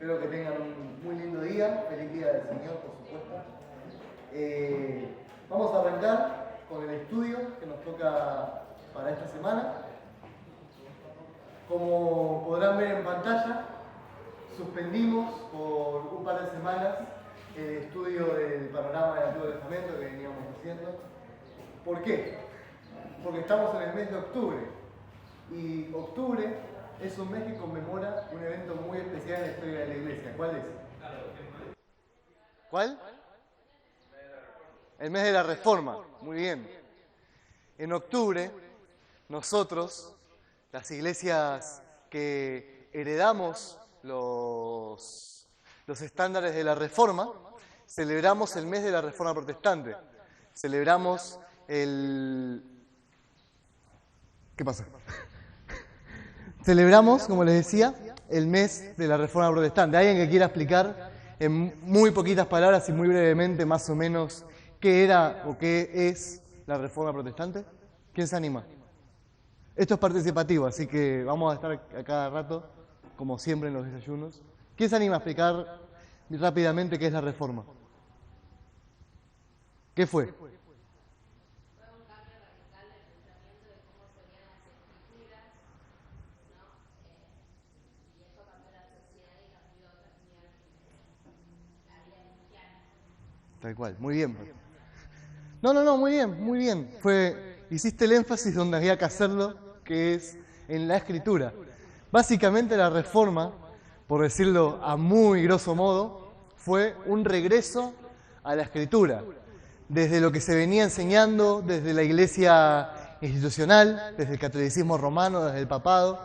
Espero que tengan un muy lindo día, feliz día del Señor, por supuesto. Vamos a arrancar con el estudio que nos toca para esta semana. Como podrán ver en pantalla, suspendimos por un par de semanas el estudio del panorama del Antiguo Testamento que veníamos haciendo. ¿Por qué? Porque estamos en el mes de octubre y octubre es un mes que conmemora un evento muy especial en la historia de la Iglesia. ¿Cuál es? ¿Cuál? El mes de la Reforma. Muy bien. En octubre, nosotros, las iglesias que heredamos los estándares de la Reforma, celebramos el mes de la Reforma Protestante. Celebramos el... ¿Qué pasa? Celebramos, como les decía, el mes de la Reforma Protestante. ¿Alguien que quiera explicar en muy poquitas palabras y muy brevemente más o menos qué era o qué es la Reforma Protestante? ¿Quién se anima? Esto es participativo, así que vamos a estar a cada rato, como siempre en los desayunos. ¿Quién se anima a explicar rápidamente qué es la Reforma? ¿Qué fue? Tal cual, muy bien. No, muy bien. Hiciste el énfasis donde había que hacerlo, que es en la Escritura. Básicamente la Reforma, por decirlo a muy grosso modo, fue un regreso a la Escritura. Desde lo que se venía enseñando, desde la Iglesia institucional, desde el catolicismo romano, desde el papado,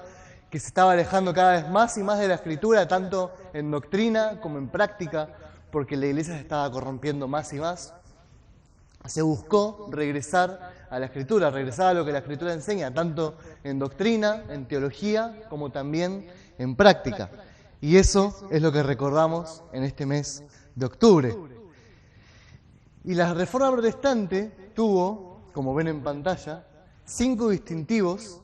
que se estaba alejando cada vez más y más de la Escritura, tanto en doctrina como en práctica, porque la Iglesia se estaba corrompiendo más y más. Se buscó regresar a la Escritura, regresar a lo que la Escritura enseña, tanto en doctrina, en teología, como también en práctica. Y eso es lo que recordamos en este mes de octubre. Y la Reforma Protestante tuvo, como ven en pantalla, cinco distintivos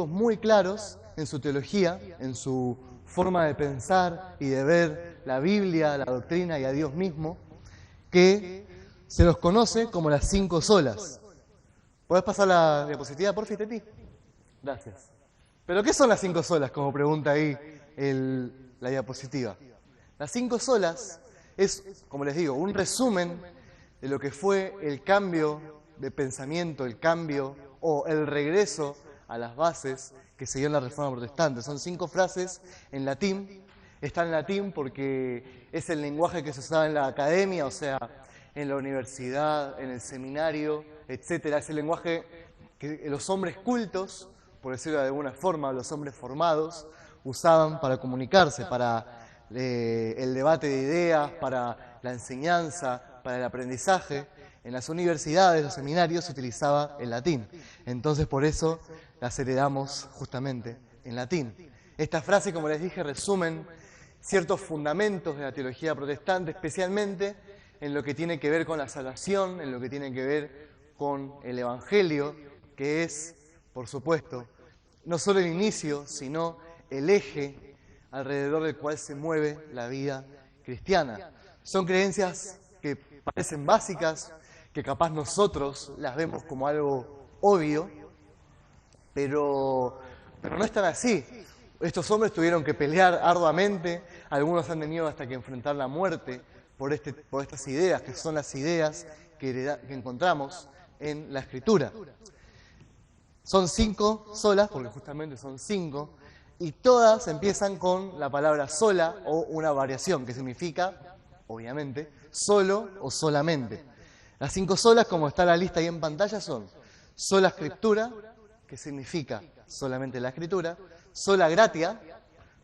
muy claros en su teología, en su forma de pensar y de ver la Biblia, la doctrina y a Dios mismo, que se los conoce como las 5 solas. ¿Podés pasar la diapositiva, por favor, Teti? Gracias. ¿Pero qué son las 5 solas? Como pregunta ahí la diapositiva. Las 5 solas es, como les digo, un resumen de lo que fue el cambio de pensamiento, el cambio o el regreso a las bases que se dio en la Reforma Protestante. Son 5 frases en latín. Está en latín porque es el lenguaje que se usaba en la academia, o sea, en la universidad, en el seminario, etcétera. Es el lenguaje que los hombres cultos, por decirlo de alguna forma, los hombres formados, usaban para comunicarse, para el debate de ideas, para la enseñanza, para el aprendizaje. En las universidades, los seminarios, se utilizaba el latín. Entonces, por eso las heredamos justamente en latín. Esta frase, como les dije, resumen ciertos fundamentos de la teología protestante, especialmente en lo que tiene que ver con la salvación, en lo que tiene que ver con el Evangelio, que es, por supuesto, no solo el inicio, sino el eje alrededor del cual se mueve la vida cristiana. Son creencias que parecen básicas, que capaz nosotros las vemos como algo obvio, pero no es tan así. Estos hombres tuvieron que pelear arduamente, algunos han tenido hasta que enfrentar la muerte por estas ideas, que son las ideas que encontramos en la Escritura. Son 5 solas, porque justamente son 5, y todas empiezan con la palabra sola o una variación, que significa, obviamente, solo o solamente. Las 5 solas, como está la lista ahí en pantalla, son sola Scriptura, que significa solamente la Escritura, sola gratia,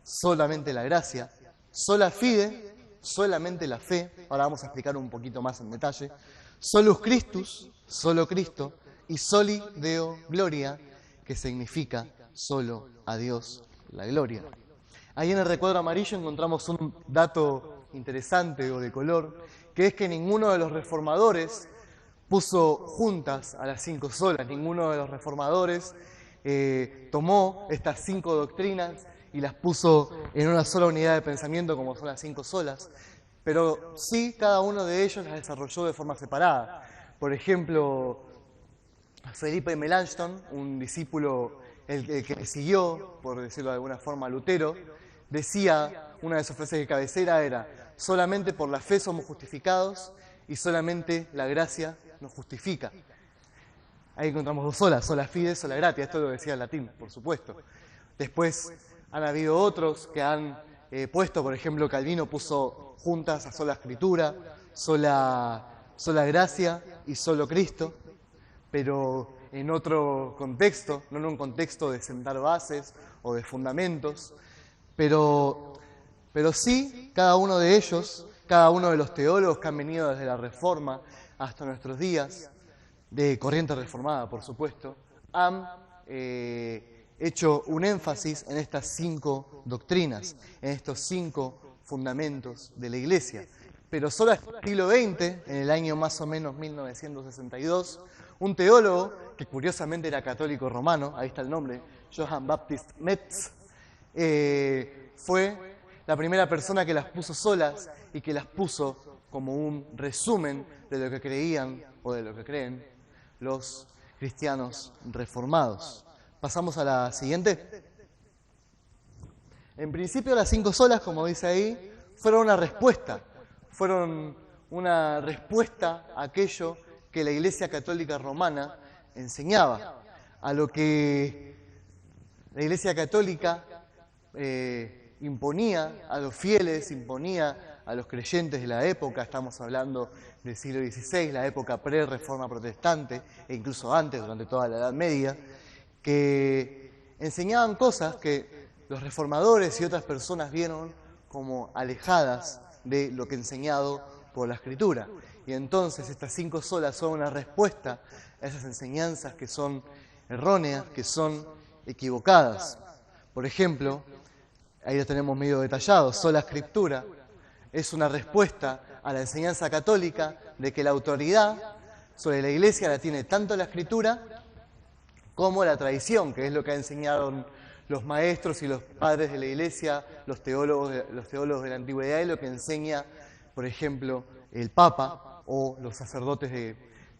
solamente la gracia, sola fide, solamente la fe. Ahora vamos a explicar un poquito más en detalle. Solus Christus, solo Cristo, y soli Deo gloria, que significa solo a Dios la gloria. Ahí en el recuadro amarillo encontramos un dato interesante o de color, que es que ninguno de los reformadores puso juntas a las 5 solas, ninguno de los reformadores tomó estas 5 doctrinas y las puso en una sola unidad de pensamiento como son las 5 solas, pero sí cada uno de ellos las desarrolló de forma separada. Por ejemplo, Felipe Melanchthon, un discípulo el que le siguió, por decirlo de alguna forma, a Lutero, decía, una de sus frases de cabecera era: solamente por la fe somos justificados y solamente la gracia nos justifica. Ahí encontramos dos solas, sola fide, sola gratia. Esto lo decía en latín, por supuesto. Después han habido otros que han puesto, por ejemplo, Calvino puso juntas a sola escritura, sola gracia y solo Cristo, pero en otro contexto, no en un contexto de sentar bases o de fundamentos, pero sí, cada uno de ellos, cada uno de los teólogos que han venido desde la Reforma hasta nuestros días, de corriente reformada, por supuesto, han hecho un énfasis en estas 5 doctrinas, en estos 5 fundamentos de la Iglesia. Pero solo hasta el siglo XX, en el año más o menos 1962, un teólogo, que curiosamente era católico romano, ahí está el nombre, Johann Baptist Metz, fue la primera persona que las puso solas y que las puso como un resumen de lo que creían o de lo que creen los cristianos reformados. Pasamos a la siguiente. En principio las 5 solas, como dice ahí, fueron una respuesta a aquello que la Iglesia Católica Romana enseñaba, a lo que la Iglesia Católica imponía a los fieles, imponía a los creyentes de la época. Estamos hablando del siglo XVI, la época pre-reforma protestante, e incluso antes, durante toda la Edad Media, que enseñaban cosas que los reformadores y otras personas vieron como alejadas de lo que enseñado por la Escritura. Y entonces estas 5 solas son una respuesta a esas enseñanzas que son erróneas, que son equivocadas. Por ejemplo, ahí lo tenemos medio detallado, sola Escritura es una respuesta a la enseñanza católica de que la autoridad sobre la Iglesia la tiene tanto la Escritura como la tradición, que es lo que enseñaron los maestros y los padres de la Iglesia, los teólogos de la antigüedad, y lo que enseña, por ejemplo, el Papa o los sacerdotes,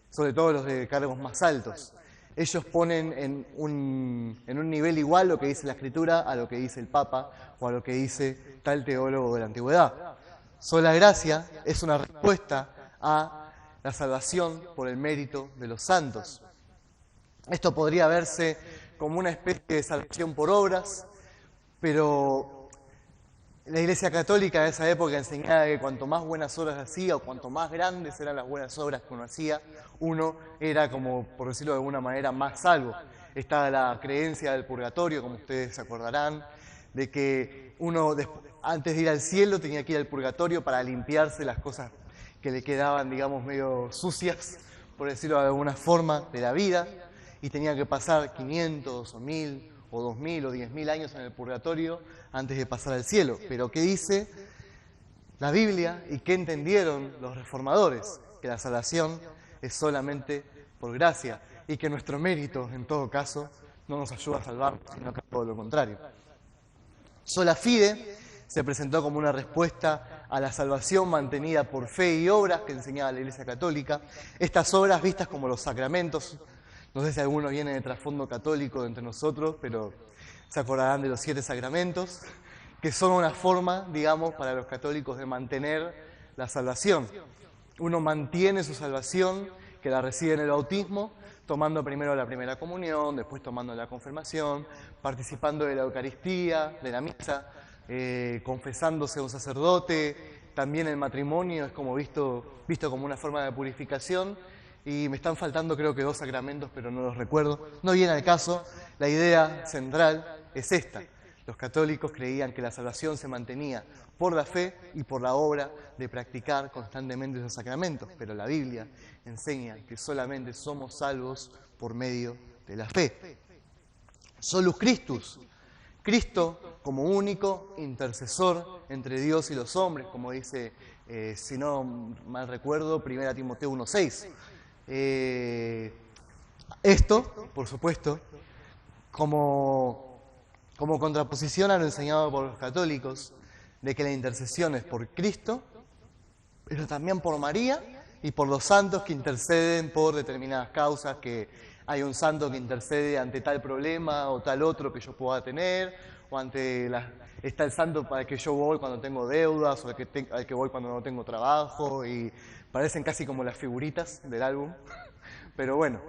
sobre todo los de cargos más altos. Ellos ponen en un nivel igual lo que dice la Escritura a lo que dice el Papa o a lo que dice tal teólogo de la antigüedad. Sola gracia es una respuesta a la salvación por el mérito de los santos. Esto podría verse como una especie de salvación por obras, pero la Iglesia Católica de esa época enseñaba que cuanto más buenas obras hacía o cuanto más grandes eran las buenas obras que uno hacía, uno era, como por decirlo de alguna manera, más salvo. Estaba la creencia del purgatorio, como ustedes se acordarán, de que uno antes de ir al cielo tenía que ir al purgatorio para limpiarse las cosas que le quedaban, digamos, medio sucias, por decirlo de alguna forma, de la vida, y tenía que pasar 500 o 1000 o 2000 o 10.000 años en el purgatorio antes de pasar al cielo. Pero ¿qué dice la Biblia y qué entendieron los reformadores? Que la salvación es solamente por gracia y que nuestro mérito, en todo caso, no nos ayuda a salvar, sino que todo lo contrario. Sola fide se presentó como una respuesta a la salvación mantenida por fe y obras que enseñaba la Iglesia Católica. Estas obras vistas como los sacramentos. No sé si alguno viene de trasfondo católico de entre nosotros, pero se acordarán de los 7 sacramentos, que son una forma, digamos, para los católicos de mantener la salvación. Uno mantiene su salvación, que la recibe en el bautismo, tomando primero la primera comunión, después tomando la confirmación, participando de la Eucaristía, de la misa, confesándose a un sacerdote. También el matrimonio es como visto como una forma de purificación. Y me están faltando creo que 2 sacramentos, pero no los recuerdo. No viene al caso, la idea central es esta. Los católicos creían que la salvación se mantenía por la fe y por la obra de practicar constantemente esos sacramentos, pero la Biblia enseña que solamente somos salvos por medio de la fe. Solus Christus, Cristo como único intercesor entre Dios y los hombres, como dice, si no mal recuerdo, 1 Timoteo 1:6. Esto, por supuesto, como como contraposición a lo enseñado por los católicos, de que la intercesión es por Cristo, pero también por María y por los santos que interceden por determinadas causas, que hay un santo que intercede ante tal problema o tal otro que yo pueda tener, o está el santo para el que yo voy cuando tengo deudas, o al que voy cuando no tengo trabajo, y parecen casi como las figuritas del álbum. Pero bueno,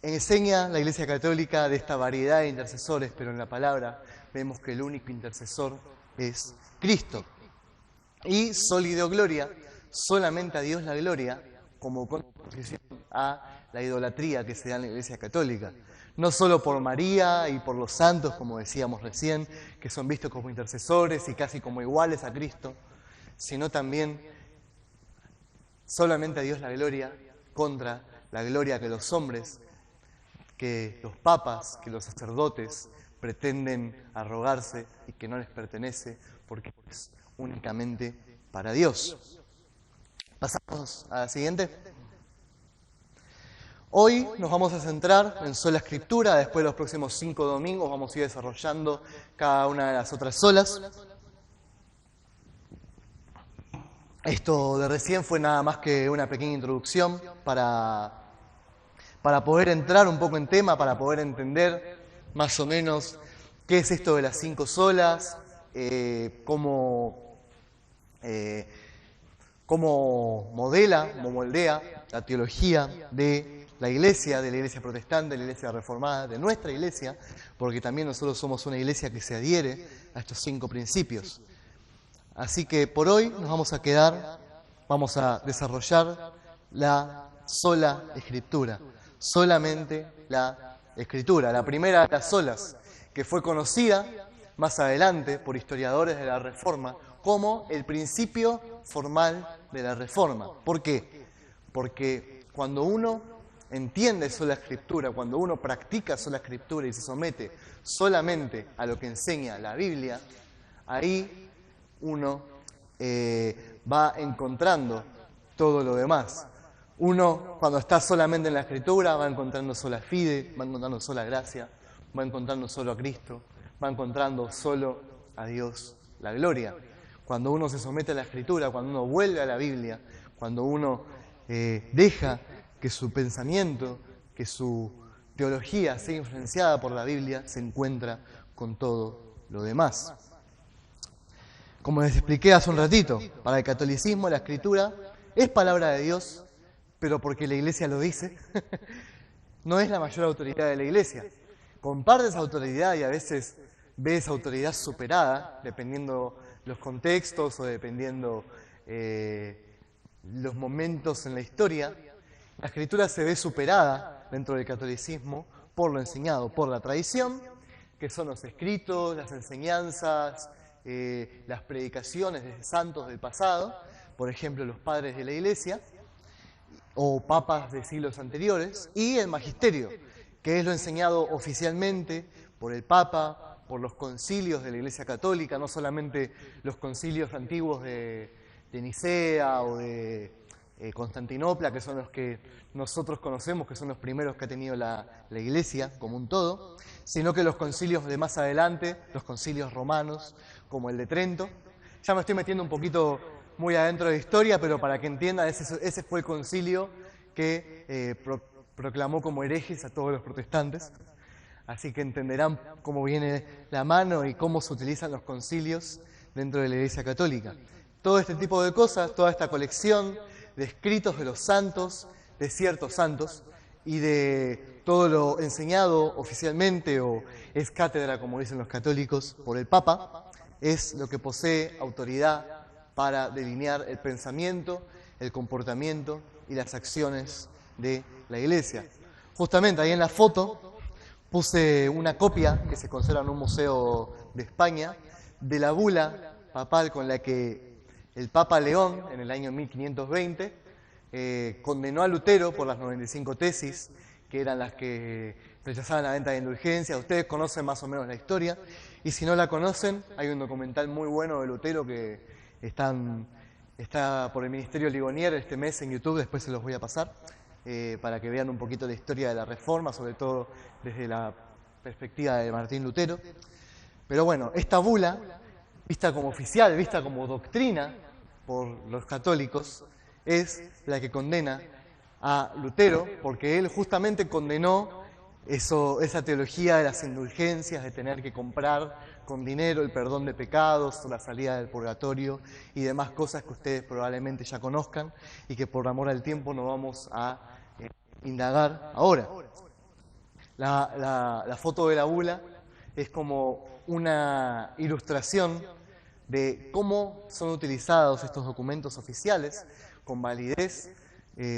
enseña la Iglesia Católica de esta variedad de intercesores, pero en la palabra vemos que el único intercesor es Cristo. Y Solideo Gloria, solamente a Dios la gloria, como contraposición a la idolatría que se da en la Iglesia Católica. No solo por María y por los santos, como decíamos recién, que son vistos como intercesores y casi como iguales a Cristo, sino también solamente a Dios la gloria contra la gloria que los hombres, que los papas, que los sacerdotes pretenden arrogarse y que no les pertenece, porque es únicamente para Dios. Pasamos a la siguiente. Hoy nos vamos a centrar en sola escritura, después de los próximos 5 domingos vamos a ir desarrollando cada una de las otras solas. Esto de recién fue nada más que una pequeña introducción para poder entrar un poco en tema, para poder entender más o menos qué es esto de las 5 solas, cómo moldea la teología de la Iglesia protestante, de la Iglesia reformada, de nuestra Iglesia, porque también nosotros somos una Iglesia que se adhiere a estos 5 principios. Así que por hoy nos vamos a desarrollar la sola Escritura, solamente la Escritura, la primera de las solas, que fue conocida más adelante por historiadores de la Reforma como el principio formal de la Reforma. ¿Por qué? Porque cuando uno entiende sola Escritura, cuando uno practica sola Escritura y se somete solamente a lo que enseña la Biblia, ahí uno va encontrando todo lo demás. Uno, cuando está solamente en la Escritura, va encontrando sola fide, va encontrando sola gracia, va encontrando solo a Cristo, va encontrando solo a Dios la gloria. Cuando uno se somete a la Escritura, cuando uno vuelve a la Biblia, cuando uno deja que su pensamiento, que su teología sea influenciada por la Biblia, se encuentra con todo lo demás. Como les expliqué hace un ratito, para el catolicismo la Escritura es palabra de Dios, pero porque la Iglesia lo dice, no es la mayor autoridad de la Iglesia. Comparte esa autoridad y a veces ve esa autoridad superada, dependiendo los contextos o dependiendo los momentos en la historia. La Escritura se ve superada dentro del catolicismo por lo enseñado por la tradición, que son los escritos, las enseñanzas, las predicaciones de santos del pasado, por ejemplo los padres de la Iglesia, o papas de siglos anteriores, y el magisterio, que es lo enseñado oficialmente por el Papa, por los concilios de la Iglesia Católica, no solamente los concilios antiguos de Nicea o de Constantinopla, que son los que nosotros conocemos, que son los primeros que ha tenido la Iglesia como un todo, sino que los concilios de más adelante, los concilios romanos, como el de Trento. Ya me estoy metiendo un poquito muy adentro de historia, pero para que entiendan, ese fue el concilio que proclamó como herejes a todos los protestantes. Así que entenderán cómo viene la mano y cómo se utilizan los concilios dentro de la Iglesia Católica. Todo este tipo de cosas, toda esta colección de escritos de los santos, de ciertos santos, y de todo lo enseñado oficialmente, o es cátedra, como dicen los católicos, por el Papa, es lo que posee autoridad para delinear el pensamiento, el comportamiento y las acciones de la Iglesia. Justamente ahí en la foto puse una copia que se conserva en un museo de España de la bula papal con la que el Papa León, en el año 1520, condenó a Lutero por las 95 tesis, que eran las que rechazaban la venta de indulgencias. Ustedes conocen más o menos la historia, y si no la conocen, hay un documental muy bueno de Lutero que está por el Ministerio Ligonier este mes en YouTube, después se los voy a pasar, para que vean un poquito la historia de la Reforma, sobre todo desde la perspectiva de Martín Lutero. Pero bueno, esta bula, vista como oficial, vista como doctrina por los católicos, es la que condena a Lutero, porque él justamente condenó esa teología de las indulgencias, de tener que comprar con dinero el perdón de pecados, la salida del purgatorio y demás cosas que ustedes probablemente ya conozcan y que por amor al tiempo no vamos a indagar ahora. La foto de la bula es como una ilustración de cómo son utilizados estos documentos oficiales con validez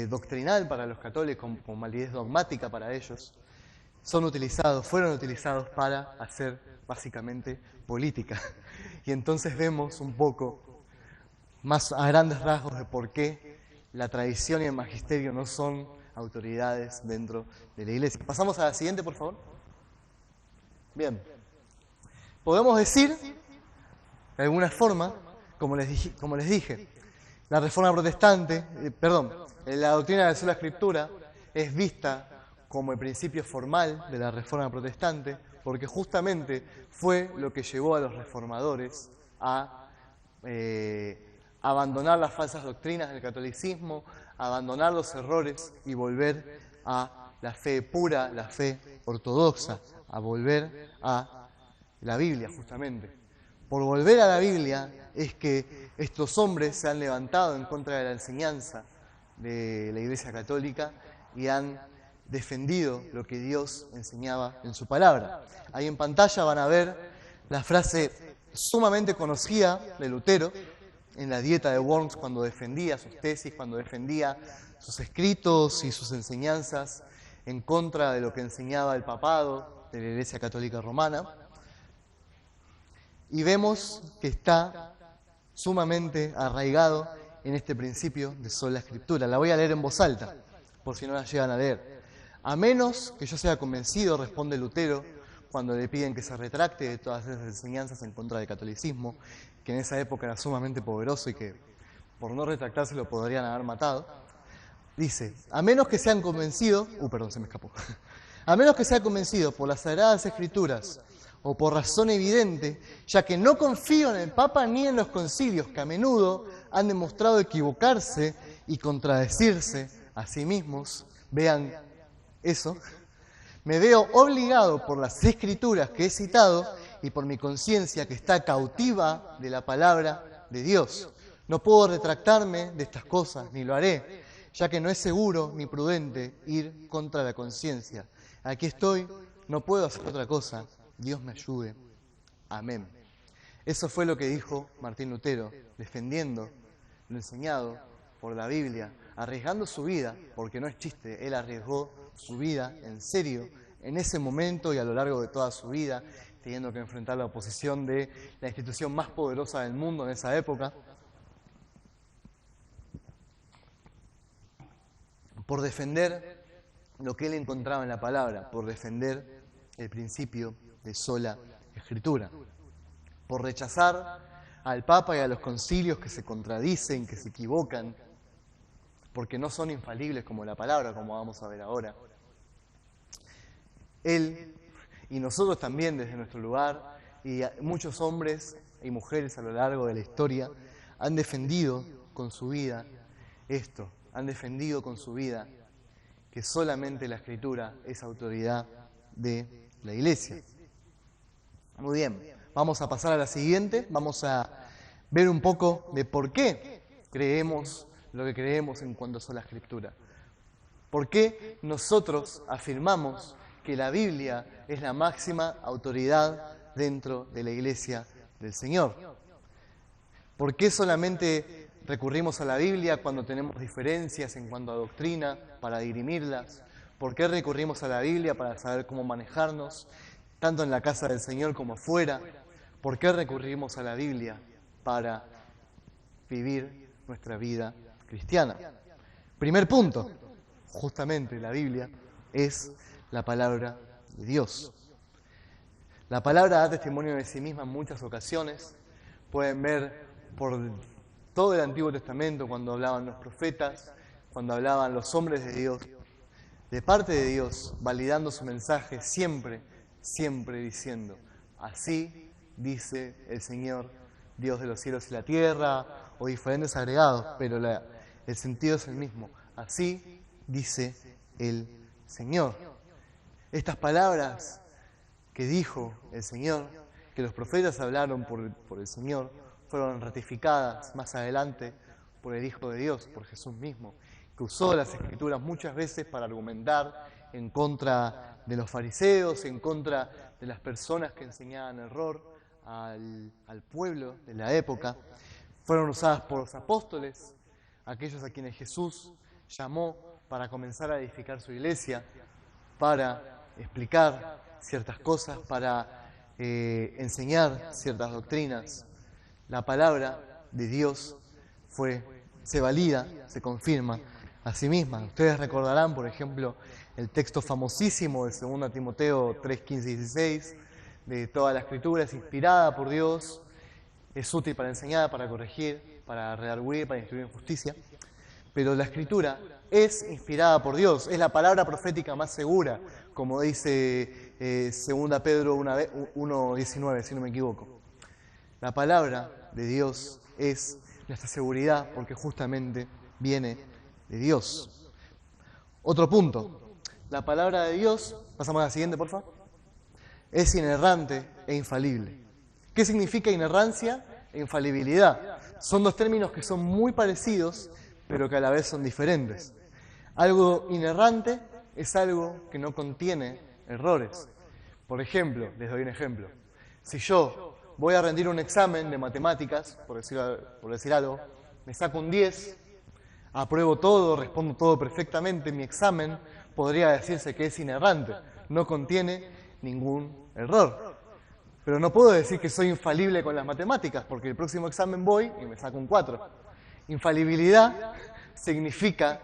doctrinal para los católicos, con validez dogmática para ellos. Fueron utilizados para hacer básicamente política. Y entonces vemos un poco, más a grandes rasgos, de por qué la tradición y el magisterio no son autoridades dentro de la Iglesia. Pasamos a la siguiente, por favor. Bien. Podemos decir, de alguna forma, como les dije, la Reforma Protestante, la doctrina de la sola Escritura es vista como el principio formal de la Reforma Protestante, porque justamente fue lo que llevó a los reformadores a abandonar las falsas doctrinas del catolicismo, abandonar los errores y volver a la fe pura, la fe ortodoxa, a volver a la Biblia, justamente. Por volver a la Biblia es que estos hombres se han levantado en contra de la enseñanza de la Iglesia Católica y han defendido lo que Dios enseñaba en su palabra. Ahí en pantalla van a ver la frase sumamente conocida de Lutero en la Dieta de Worms, cuando defendía sus tesis, cuando defendía sus escritos y sus enseñanzas en contra de lo que enseñaba el papado de la Iglesia Católica Romana. Y vemos que está sumamente arraigado en este principio de sola Escritura. La voy a leer en voz alta, por si no la llegan a leer. A menos que yo sea convencido, responde Lutero, cuando le piden que se retracte de todas esas enseñanzas en contra del catolicismo, que en esa época era sumamente poderoso y que por no retractarse lo podrían haber matado. Dice, a menos que sean convencidos, se me escapó. A menos que sea convencido por las Sagradas Escrituras o por razón evidente, ya que no confío en el Papa ni en los concilios, que a menudo han demostrado equivocarse y contradecirse a sí mismos. Vean eso. Me veo obligado por las Escrituras que he citado y por mi conciencia que está cautiva de la palabra de Dios. No puedo retractarme de estas cosas, ni lo haré, ya que no es seguro ni prudente ir contra la conciencia. Aquí estoy, no puedo hacer otra cosa. Dios me ayude. Amén. Eso fue lo que dijo Martín Lutero, defendiendo lo enseñado por la Biblia, arriesgando su vida, porque no es chiste, él arriesgó su vida en serio en ese momento y a lo largo de toda su vida, teniendo que enfrentar la oposición de la institución más poderosa del mundo en esa época, por defender lo que él encontraba en la palabra, por defender el principio de sola Escritura, por rechazar al Papa y a los concilios que se contradicen, que se equivocan, porque no son infalibles como la palabra, como vamos a ver ahora. Él y nosotros también desde nuestro lugar, y muchos hombres y mujeres a lo largo de la historia han defendido con su vida esto, han defendido con su vida que solamente la Escritura es autoridad de la Iglesia. Muy bien, vamos a pasar a la siguiente, vamos a ver un poco de por qué creemos lo que creemos en cuanto a la Escritura. ¿Por qué nosotros afirmamos que la Biblia es la máxima autoridad dentro de la Iglesia del Señor? ¿Por qué solamente recurrimos a la Biblia cuando tenemos diferencias en cuanto a doctrina para dirimirlas? ¿Por qué recurrimos a la Biblia para saber cómo manejarnos, tanto en la casa del Señor como afuera? ¿Por qué recurrimos a la Biblia para vivir nuestra vida cristiana? Primer punto, justamente la Biblia es la palabra de Dios. La palabra da testimonio de sí misma en muchas ocasiones. Pueden ver por todo el Antiguo Testamento, cuando hablaban los profetas, cuando hablaban los hombres de Dios, de parte de Dios, validando su mensaje siempre siempre diciendo, así dice el Señor, Dios de los cielos y la tierra, o diferentes agregados, pero el sentido es el mismo. Así dice el Señor. Estas palabras que dijo el Señor, que los profetas hablaron por el Señor, fueron ratificadas más adelante por el Hijo de Dios, por Jesús mismo, que usó las Escrituras muchas veces para argumentar en contra de los fariseos, en contra de las personas que enseñaban error al pueblo de la época. Fueron usadas por los apóstoles, aquellos a quienes Jesús llamó para comenzar a edificar su iglesia, para explicar ciertas cosas, para enseñar ciertas doctrinas. La palabra de Dios se valida, se confirma a sí misma. Ustedes recordarán, por ejemplo, el texto famosísimo de 2 Timoteo 3, 15 y 16, de toda la Escritura, es inspirada por Dios, es útil para enseñar, para corregir, para redarguir, para instruir en justicia. Pero la Escritura es inspirada por Dios, es la palabra profética más segura, como dice 2 Pedro 1:19, si no me equivoco. La palabra de Dios es nuestra seguridad porque justamente viene de Dios. Otro punto, la palabra de Dios, pasamos a la siguiente, por favor, es inerrante e infalible. ¿Qué significa inerrancia e infalibilidad? Son dos términos que son muy parecidos, pero que a la vez son diferentes. Algo inerrante es algo que no contiene errores. Por ejemplo, les doy un ejemplo. Si yo voy a rendir un examen de matemáticas, por decir algo, me saco un 10, apruebo todo, respondo todo perfectamente, mi examen podría decirse que es inerrante, no contiene ningún error. Pero no puedo decir que soy infalible con las matemáticas, porque el próximo examen voy y me saco un 4. Infalibilidad significa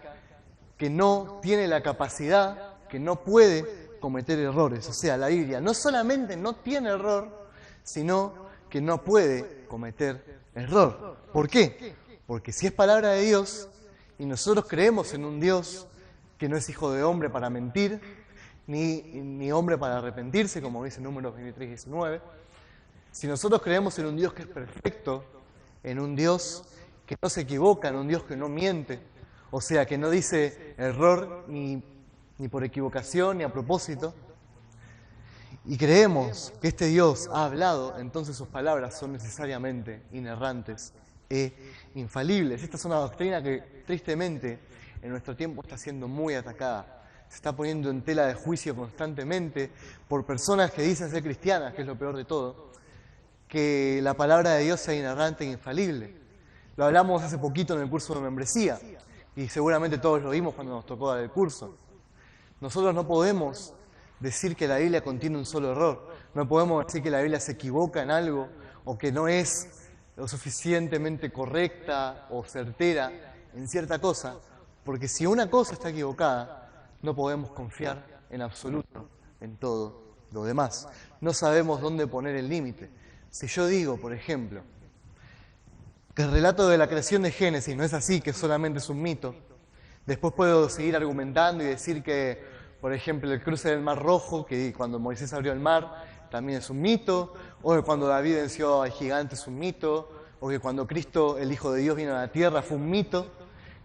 que no tiene la capacidad, que no puede cometer errores. O sea, la Biblia no solamente no tiene error, sino que no puede cometer error. ¿Por qué? Porque si es palabra de Dios y nosotros creemos en un Dios que no es hijo de hombre para mentir, ni hombre para arrepentirse, como dice Números 23 y 19, si nosotros creemos en un Dios que es perfecto, en un Dios que no se equivoca, en un Dios que no miente, o sea, que no dice error ni por equivocación ni a propósito, y creemos que este Dios ha hablado, entonces sus palabras son necesariamente inerrantes e infalibles. Esta es una doctrina que tristemente en nuestro tiempo está siendo muy atacada. Se está poniendo en tela de juicio constantemente por personas que dicen ser cristianas, que es lo peor de todo, que la palabra de Dios sea inerrante e infalible. Lo hablamos hace poquito en el curso de membresía y seguramente todos lo vimos cuando nos tocó dar el curso. Nosotros no podemos decir que la Biblia contiene un solo error. No podemos decir que la Biblia se equivoca en algo o que no es lo suficientemente correcta o certera en cierta cosa, porque si una cosa está equivocada, no podemos confiar en absoluto en todo lo demás. No sabemos dónde poner el límite. Si yo digo, por ejemplo, que el relato de la creación de Génesis no es así, que solamente es un mito, después puedo seguir argumentando y decir que, por ejemplo, el cruce del Mar Rojo, que cuando Moisés abrió el mar, también es un mito, o que cuando David venció al gigante es un mito, o que cuando Cristo, el Hijo de Dios, vino a la tierra fue un mito,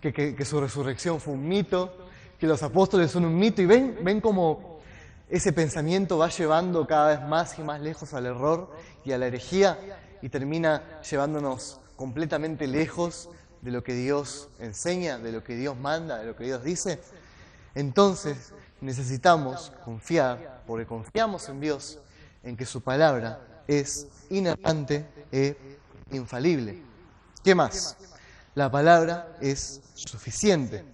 que su resurrección fue un mito, que los apóstoles son un mito, y ven cómo ese pensamiento va llevando cada vez más y más lejos al error y a la herejía, y termina llevándonos completamente lejos de lo que Dios enseña, de lo que Dios manda, de lo que Dios dice. Entonces necesitamos confiar, porque confiamos en Dios, en que su palabra es inerrante e infalible. ¿Qué más? La palabra es suficiente.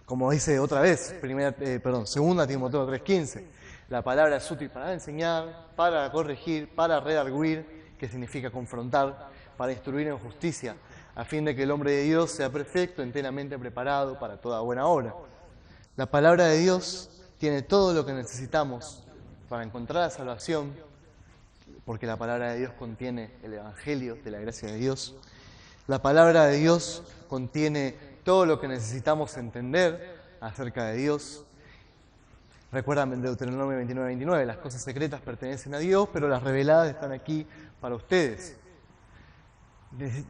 Como dice otra vez, 2 Timoteo 3:15, la palabra es útil para enseñar, para corregir, para redarguir, que significa confrontar, para instruir en justicia, a fin de que el hombre de Dios sea perfecto, enteramente preparado para toda buena obra. La palabra de Dios tiene todo lo que necesitamos para encontrar la salvación, porque la palabra de Dios contiene el Evangelio de la gracia de Dios. La palabra de Dios contiene todo lo que necesitamos entender acerca de Dios. Recuerdan en Deuteronomio 29:29, las cosas secretas pertenecen a Dios, pero las reveladas están aquí para ustedes.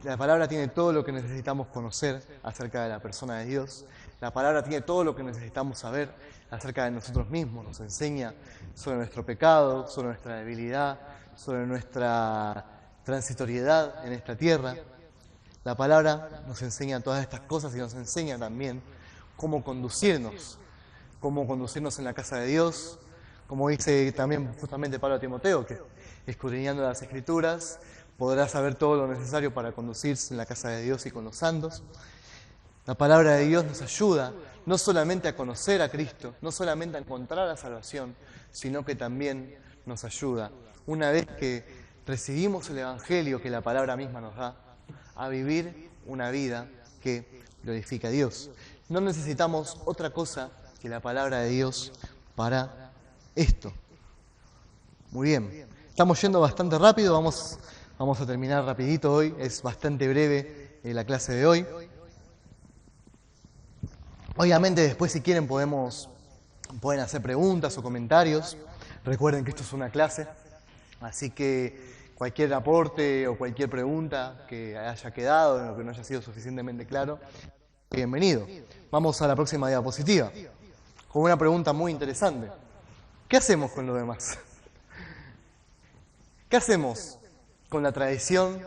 La palabra tiene todo lo que necesitamos conocer acerca de la persona de Dios. La palabra tiene todo lo que necesitamos saber acerca de nosotros mismos. Nos enseña sobre nuestro pecado, sobre nuestra debilidad, sobre nuestra transitoriedad en esta tierra. La palabra nos enseña todas estas cosas y nos enseña también cómo conducirnos en la casa de Dios, como dice también justamente Pablo a Timoteo, que escudriñando las Escrituras podrá saber todo lo necesario para conducirse en la casa de Dios y con los santos. La palabra de Dios nos ayuda no solamente a conocer a Cristo, no solamente a encontrar la salvación, sino que también nos ayuda, una vez que recibimos el Evangelio que la palabra misma nos da, a vivir una vida que glorifica a Dios. No necesitamos otra cosa que la palabra de Dios para esto. Muy bien, estamos yendo bastante rápido, vamos a terminar rapidito hoy, es bastante breve la clase de hoy. Obviamente después si quieren pueden hacer preguntas o comentarios. Recuerden que esto es una clase, así que cualquier aporte o cualquier pregunta que haya quedado o que no haya sido suficientemente claro, bienvenido. Vamos a la próxima diapositiva, con una pregunta muy interesante. ¿Qué hacemos con lo demás? ¿Qué hacemos con la tradición,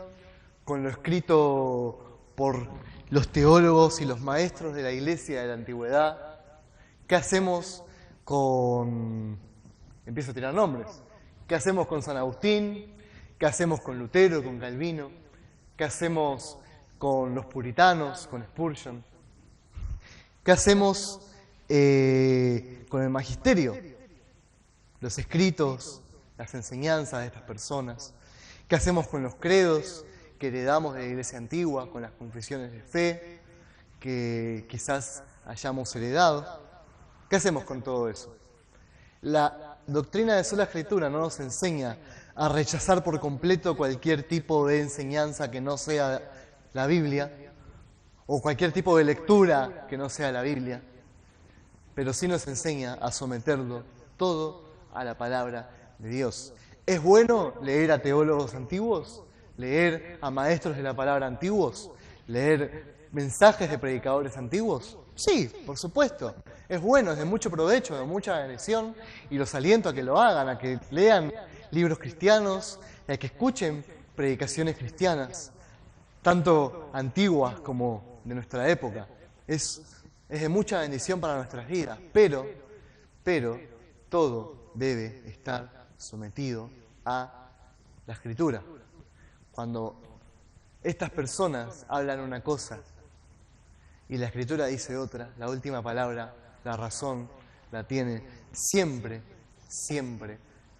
con lo escrito por los teólogos y los maestros de la Iglesia de la Antigüedad? ¿Qué hacemos con... Empiezo a tirar nombres. ¿Qué hacemos con San Agustín? ¿Qué hacemos con Lutero, con Calvino? ¿Qué hacemos con los puritanos, con Spurgeon? ¿Qué hacemos con el magisterio? Los escritos, las enseñanzas de estas personas. ¿Qué hacemos con los credos que heredamos de la Iglesia antigua, con las confesiones de fe que quizás hayamos heredado? ¿Qué hacemos con todo eso? La doctrina de sola escritura no nos enseña a rechazar por completo cualquier tipo de enseñanza que no sea la Biblia, o cualquier tipo de lectura que no sea la Biblia, pero sí nos enseña a someterlo todo a la palabra de Dios. ¿Es bueno leer a teólogos antiguos? ¿Leer a maestros de la palabra antiguos? ¿Leer mensajes de predicadores antiguos? Sí, por supuesto. Es bueno, es de mucho provecho, de mucha bendición, y los aliento a que lo hagan, a que lean libros cristianos, a que escuchen predicaciones cristianas, tanto antiguas como de nuestra época. Es de mucha bendición para nuestras vidas, pero todo debe estar sometido a la Escritura. Cuando estas personas hablan una cosa y la Escritura dice otra, la última palabra, la razón, la tiene siempre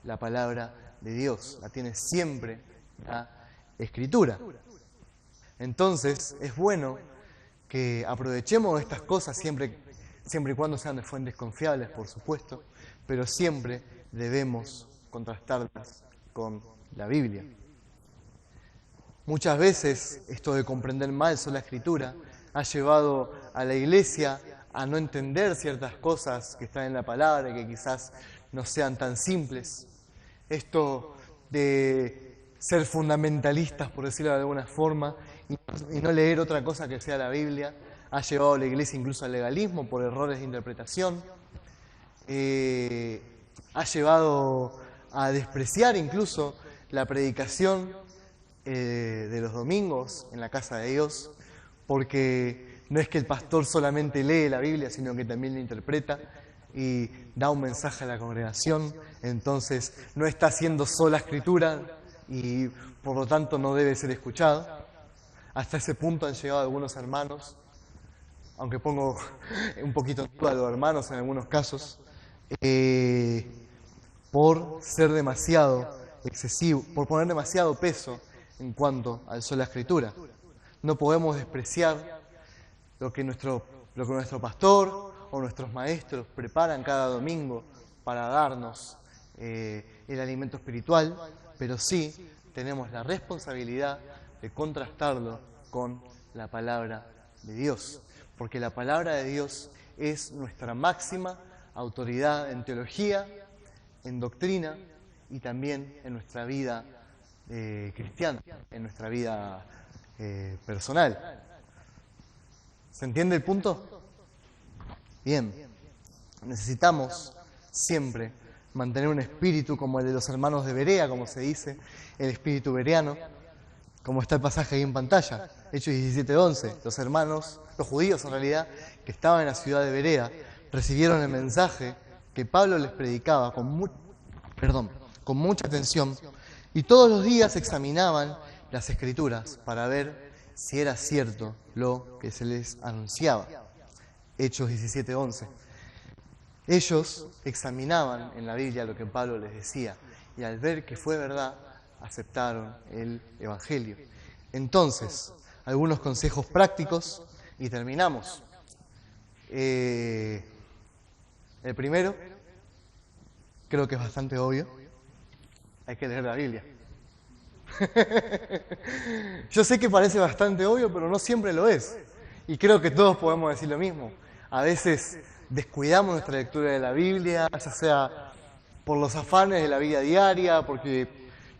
la palabra de Dios, la tiene siempre la Escritura. Entonces, es bueno que aprovechemos estas cosas siempre y cuando sean de fuentes confiables, por supuesto, pero siempre debemos contrastarlas con la Biblia. Muchas veces esto de comprender mal sola Escritura ha llevado a la Iglesia a no entender ciertas cosas que están en la palabra y que quizás no sean tan simples. Esto de ser fundamentalistas, por decirlo de alguna forma, y no leer otra cosa que sea la Biblia, ha llevado a la Iglesia incluso al legalismo por errores de interpretación, ha llevado a despreciar incluso la predicación de los domingos en la casa de Dios, porque no es que el pastor solamente lee la Biblia, sino que también la interpreta y da un mensaje a la congregación. Entonces no está haciendo sola Escritura y por lo tanto no debe ser escuchado. Hasta ese punto han llegado algunos hermanos, aunque pongo un poquito en duda a los hermanos en algunos casos, por ser demasiado excesivo, por poner demasiado peso en cuanto al sola Escritura. No podemos despreciar lo que nuestro pastor o nuestros maestros preparan cada domingo para darnos el alimento espiritual, pero sí tenemos la responsabilidad de contrastarlo con la palabra de Dios, porque la palabra de Dios es nuestra máxima autoridad en teología, en doctrina y también en nuestra vida cristiana, en nuestra vida personal. ¿Se entiende el punto? Bien, necesitamos siempre mantener un espíritu como el de los hermanos de Berea, como se dice, el espíritu bereano, como está el pasaje ahí en pantalla, Hechos 17:11. Los hermanos, los judíos en realidad, que estaban en la ciudad de Berea, recibieron el mensaje que Pablo les predicaba con mucha atención, y todos los días examinaban las Escrituras para ver si era cierto lo que se les anunciaba. Hechos 17:11. Ellos examinaban en la Biblia lo que Pablo les decía, y al ver que fue verdad, aceptaron el Evangelio. Entonces, algunos consejos prácticos y terminamos. El primero, creo que es bastante obvio, hay que leer la Biblia. Yo sé que parece bastante obvio, pero no siempre lo es. Y creo que todos podemos decir lo mismo. A veces descuidamos nuestra lectura de la Biblia, ya sea por los afanes de la vida diaria, porque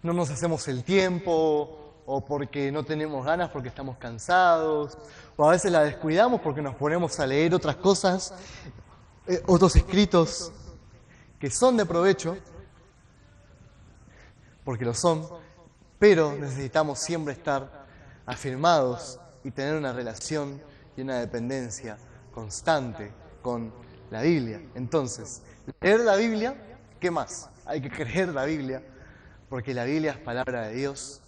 no nos hacemos el tiempo, o porque no tenemos ganas porque estamos cansados, o a veces la descuidamos porque nos ponemos a leer otras cosas, otros escritos que son de provecho, porque lo son, pero necesitamos siempre estar afirmados y tener una relación y una dependencia constante con la Biblia. Entonces, leer la Biblia, ¿qué más? Hay que creer la Biblia, porque la Biblia es palabra de Dios.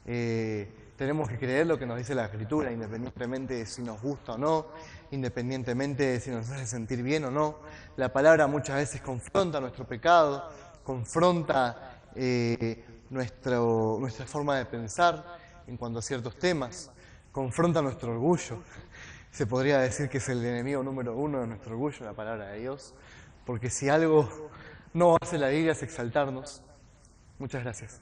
Tenemos que creer lo que nos dice la Escritura, independientemente de si nos gusta o no, independientemente de si nos hace sentir bien o no. La palabra muchas veces confronta nuestro pecado, confronta nuestra forma de pensar en cuanto a ciertos temas, confronta nuestro orgullo. Se podría decir que es el enemigo número uno de nuestro orgullo, la palabra de Dios, porque si algo no hace la Biblia es exaltarnos. Muchas gracias.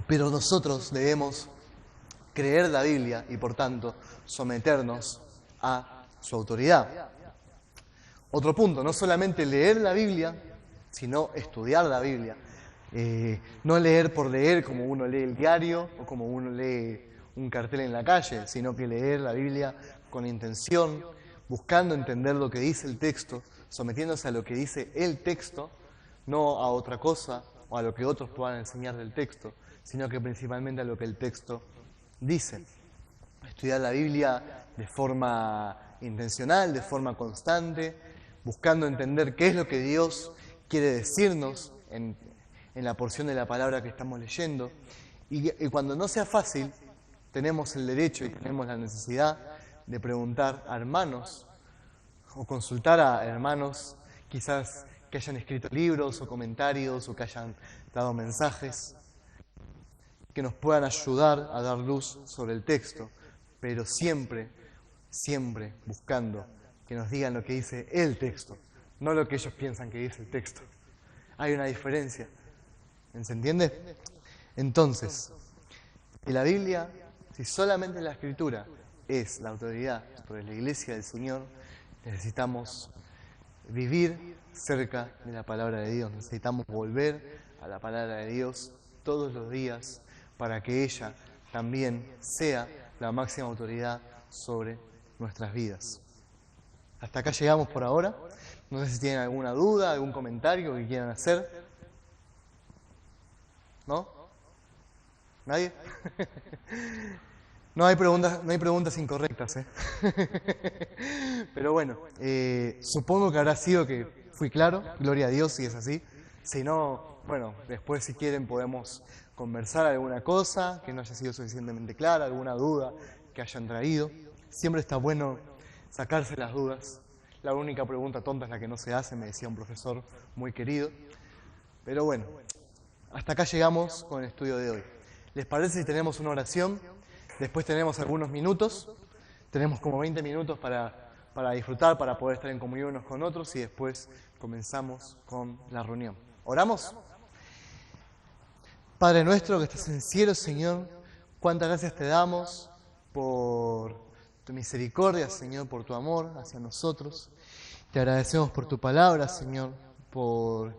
Pero nosotros debemos creer la Biblia y por tanto someternos a su autoridad. Otro punto, no solamente leer la Biblia, sino estudiar la Biblia. No leer por leer como uno lee el diario o como uno lee un cartel en la calle, sino que leer la Biblia con intención, buscando entender lo que dice el texto, sometiéndose a lo que dice el texto, no a otra cosa o a lo que otros puedan enseñar del texto, sino que principalmente a lo que el texto dice. Estudiar la Biblia de forma intencional, de forma constante, buscando entender qué es lo que Dios quiere decirnos en la porción de la palabra que estamos leyendo. Y cuando no sea fácil, tenemos el derecho y tenemos la necesidad de preguntar a hermanos o consultar a hermanos quizás que hayan escrito libros o comentarios o que hayan dado mensajes que nos puedan ayudar a dar luz sobre el texto, pero siempre, siempre buscando que nos digan lo que dice el texto, no lo que ellos piensan que dice el texto. Hay una diferencia, ¿se entiende? Entonces, que la Biblia, si solamente la Escritura es la autoridad sobre la Iglesia del Señor, necesitamos vivir cerca de la palabra de Dios, necesitamos volver a la palabra de Dios todos los días para que ella también sea la máxima autoridad sobre nuestras vidas. Hasta acá llegamos por ahora. No sé si tienen alguna duda, algún comentario que quieran hacer. ¿No? ¿Nadie? No hay preguntas incorrectas, ¿eh? Pero bueno, supongo que habrá sido que fui claro, gloria a Dios si es así. Si no, bueno, después si quieren podemos conversar alguna cosa que no haya sido suficientemente clara, alguna duda que hayan traído. Siempre está bueno sacarse las dudas. La única pregunta tonta es la que no se hace, me decía un profesor muy querido. Pero bueno, hasta acá llegamos con el estudio de hoy. ¿Les parece si tenemos una oración? Después tenemos algunos minutos, tenemos como 20 minutos para disfrutar, para poder estar en comunión unos con otros y después comenzamos con la reunión. ¿Oramos? Padre nuestro que estás en el cielo, Señor, cuántas gracias te damos por tu misericordia, Señor, por tu amor hacia nosotros. Te agradecemos por tu palabra, Señor, por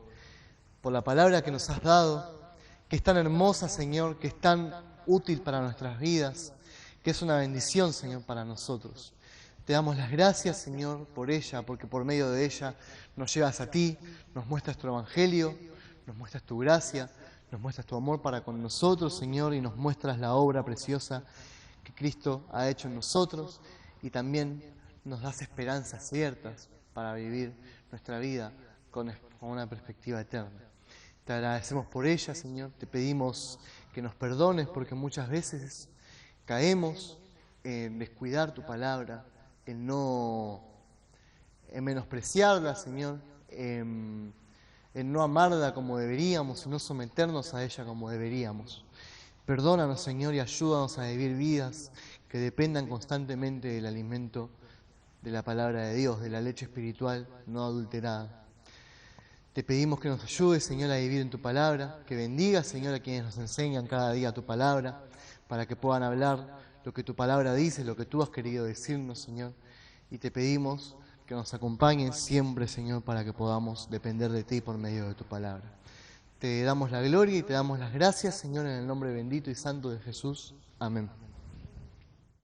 la palabra que nos has dado, que es tan hermosa, Señor, que es tan útil para nuestras vidas, que es una bendición, Señor, para nosotros. Te damos las gracias, Señor, por ella, porque por medio de ella nos llevas a ti, nos muestras tu evangelio, nos muestras tu gracia, nos muestras tu amor para con nosotros, Señor, y nos muestras la obra preciosa que Cristo ha hecho en nosotros, y también nos das esperanzas ciertas para vivir nuestra vida con una perspectiva eterna. Te agradecemos por ella, Señor, te pedimos que nos perdones porque muchas veces caemos en descuidar tu palabra, en menospreciarla, Señor, en no amarla como deberíamos, en no someternos a ella como deberíamos. Perdónanos, Señor, y ayúdanos a vivir vidas que dependan constantemente del alimento de la palabra de Dios, de la leche espiritual no adulterada. Te pedimos que nos ayudes, Señor, a vivir en tu palabra, que bendigas, Señor, a quienes nos enseñan cada día tu palabra, para que puedan hablar lo que tu palabra dice, lo que tú has querido decirnos, Señor. Y te pedimos que nos acompañes siempre, Señor, para que podamos depender de ti por medio de tu palabra. Te damos la gloria y te damos las gracias, Señor, en el nombre bendito y santo de Jesús. Amén.